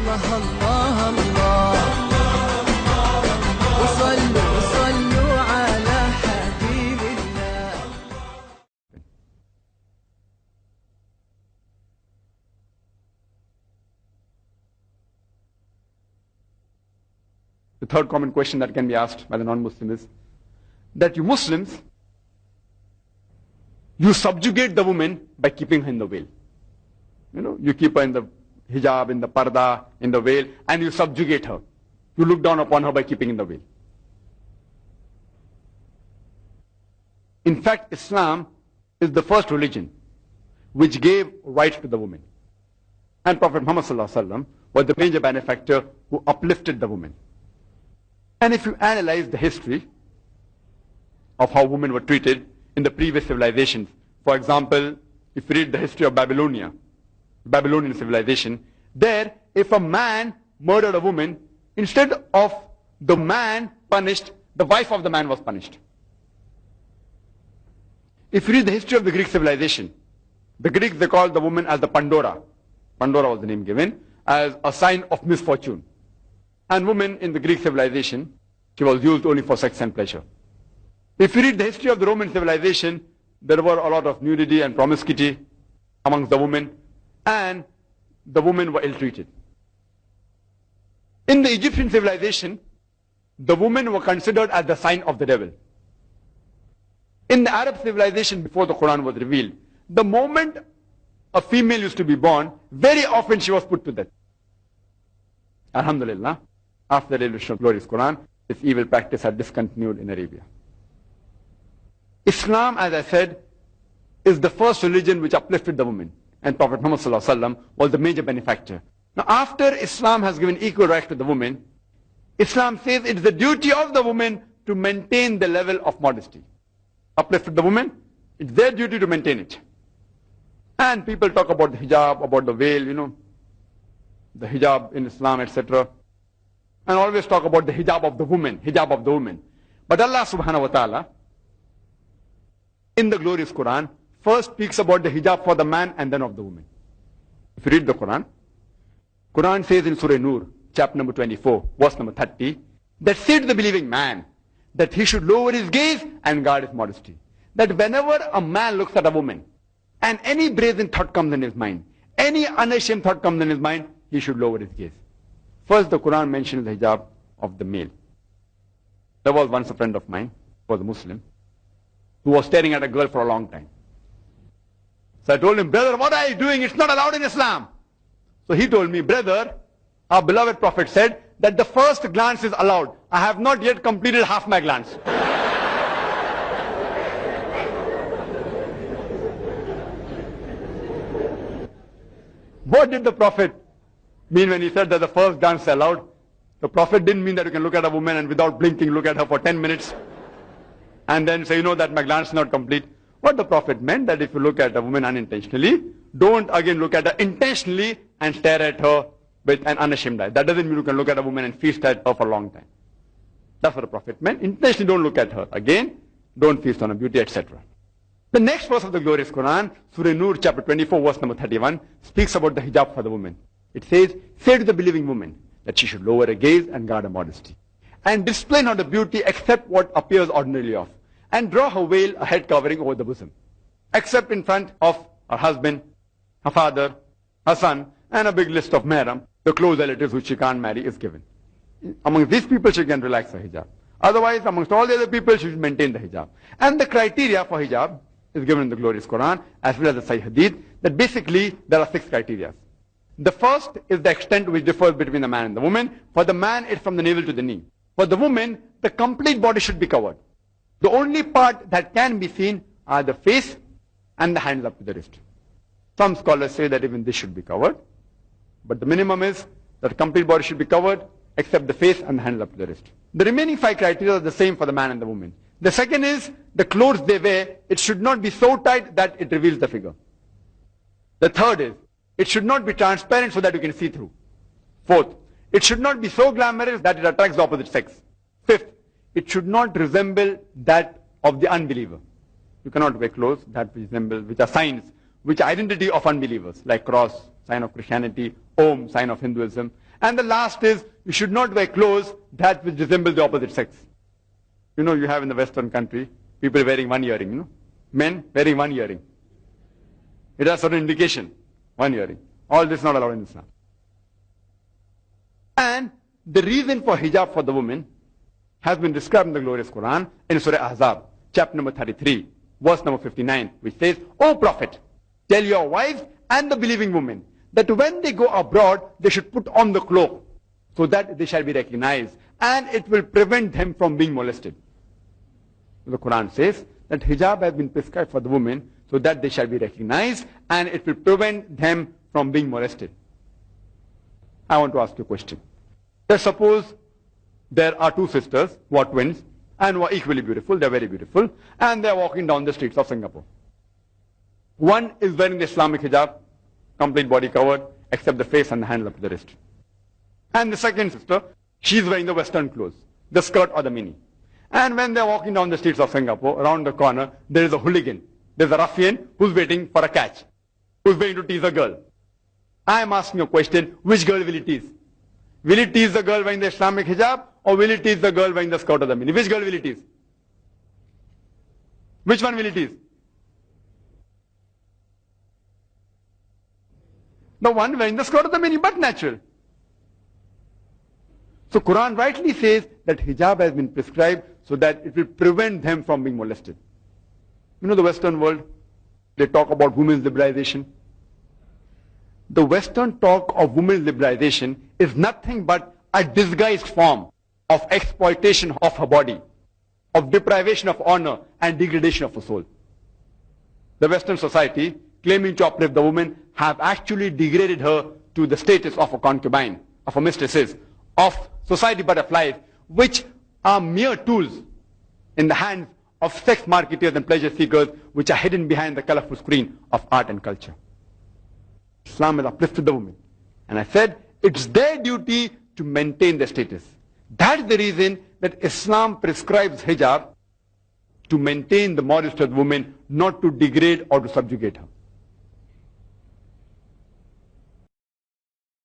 الله الله الله وصلوا صلوا على حبيب الله. The third common question that can be asked by the non-Muslim is that you Muslims, you subjugate the woman by keeping her in the veil. You know, you keep her in the hijab, in the parda, in the veil, and you subjugate her. You look down upon her by keeping in the veil. In fact, Islam is the first religion which gave rights to the woman. And Prophet Muhammad ﷺ was the major benefactor who uplifted the woman. And if you analyze the history of how women were treated in the previous civilizations, for example, if you read the history of Babylonian civilization, there, if a man murdered a woman, instead of the man punished, the wife of the man was punished. If you read the history of the Greek civilization, the Greeks, they called the woman as the Pandora. Pandora was the name given, as a sign of misfortune. And woman in the Greek civilization, she was used only for sex and pleasure. If you read the history of the Roman civilization, there were a lot of nudity and promiscuity amongst the women, and the women were ill-treated. In the Egyptian civilization, the women were considered as the sign of the devil. In the Arab civilization, before the Quran was revealed, the moment a female used to be born, very often she was put to death. Alhamdulillah, after the revelation of glorious Quran, this evil practice had discontinued in Arabia. Islam, as I said, is the first religion which uplifted the woman. And Prophet Muhammad ﷺ was the major benefactor. Now, after Islam has given equal rights to the woman, Islam says it is the duty of the woman to maintain the level of modesty. Uplifted the woman, it's their duty to maintain it. And people talk about the hijab, about the veil, you know, the hijab in Islam, etc. And always talk about the hijab of the woman, hijab of the woman. But Allah subhanahu wa ta'ala, in the glorious Quran, first speaks about the hijab for the man and then of the woman. If you read the Quran, Quran says in Surah Nur, chapter number 24, verse number 30, that say to the believing man that he should lower his gaze and guard his modesty. That whenever a man looks at a woman and any brazen thought comes in his mind, any unashamed thought comes in his mind, he should lower his gaze. First, the Quran mentions the hijab of the male. There was once a friend of mine, who was a Muslim, who was staring at a girl for a long time. So I told him, brother, what are you doing? It's not allowed in Islam. So he told me, brother, our beloved Prophet said that the first glance is allowed. I have not yet completed half my glance. What did the Prophet mean when he said that the first glance is allowed? The Prophet didn't mean that you can look at a woman and without blinking look at her for 10 minutes and then say, you know, that my glance is not complete. What the Prophet meant, that if you look at a woman unintentionally, don't again look at her intentionally and stare at her with an unashamed eye. That doesn't mean you can look at a woman and feast at her for a long time. That's what the Prophet meant. Intentionally don't look at her. Again, don't feast on her beauty, etc. The next verse of the glorious Quran, Surah Nur, chapter 24, verse number 31, speaks about the hijab for the woman. It says, say to the believing woman that she should lower her gaze and guard her modesty, and display not the beauty except what appears ordinarily of, and draw her veil, a head covering over the bosom, except in front of her husband, her father, her son, and a big list of mahram, the close relatives which she can't marry is given. Among these people she can relax her hijab. Otherwise, amongst all the other people, she should maintain the hijab. And the criteria for hijab is given in the glorious Quran, as well as the Sahih Hadith, that basically there are 6 criteria. The first is the extent which differs between the man and the woman. For the man, it's from the navel to the knee. For the woman, the complete body should be covered. The only part that can be seen are the face and the hands up to the wrist. Some scholars say that even this should be covered. But the minimum is that the complete body should be covered, except the face and the hands up to the wrist. The remaining 5 criteria are the same for the man and the woman. The second is, the clothes they wear, it should not be so tight that it reveals the figure. The third is, it should not be transparent so that you can see through. Fourth, it should not be so glamorous that it attracts the opposite sex. Fifth, it should not resemble that of the unbeliever. You cannot wear clothes that resemble, which are signs, which are identity of unbelievers, like cross, sign of Christianity, Om, sign of Hinduism. And the last is, you should not wear clothes that which resemble the opposite sex. You know, you have in the Western country, people wearing one earring, you know. Men wearing one earring. It has certain indication, one earring. All this is not allowed in Islam. And the reason for hijab for the woman has been described in the glorious Quran in Surah Ahzab, chapter number 33, verse number 59, which says, O Prophet, tell your wives and the believing women that when they go abroad, they should put on the cloak so that they shall be recognized and it will prevent them from being molested. The Quran says that hijab has been prescribed for the women so that they shall be recognized and it will prevent them from being molested. I want to ask you a question. Let's suppose there are two sisters who are twins and who are equally beautiful, they're very beautiful, and they're walking down the streets of Singapore. One is wearing the Islamic hijab, complete body covered, except the face and the hands up to the wrist. And the second sister, she's wearing the Western clothes, the skirt or the mini. And when they're walking down the streets of Singapore, around the corner, there is a hooligan. There's a ruffian who's waiting for a catch, who's going to tease a girl. I'm asking a question, which girl will he tease? Will he tease the girl wearing the Islamic hijab, or will he tease the girl wearing the skirt or the mini? Which girl will he tease? Which one will he tease? The one wearing the skirt or the mini, but natural. So Quran rightly says that hijab has been prescribed so that it will prevent them from being molested. You know, the Western world, they talk about women's liberalization. The Western talk of women's liberalization is nothing but a disguised form of exploitation of her body, of deprivation of honor and degradation of her soul. The Western society, claiming to uplift the woman, have actually degraded her to the status of a concubine, of a mistresses, of society butterflies, which are mere tools in the hands of sex marketers and pleasure seekers, which are hidden behind the colorful screen of art and culture. Islam has uplifted the woman. And I said, it's their duty to maintain their status. That's the reason that Islam prescribes hijab, to maintain the modesty of the woman, not to degrade or to subjugate her.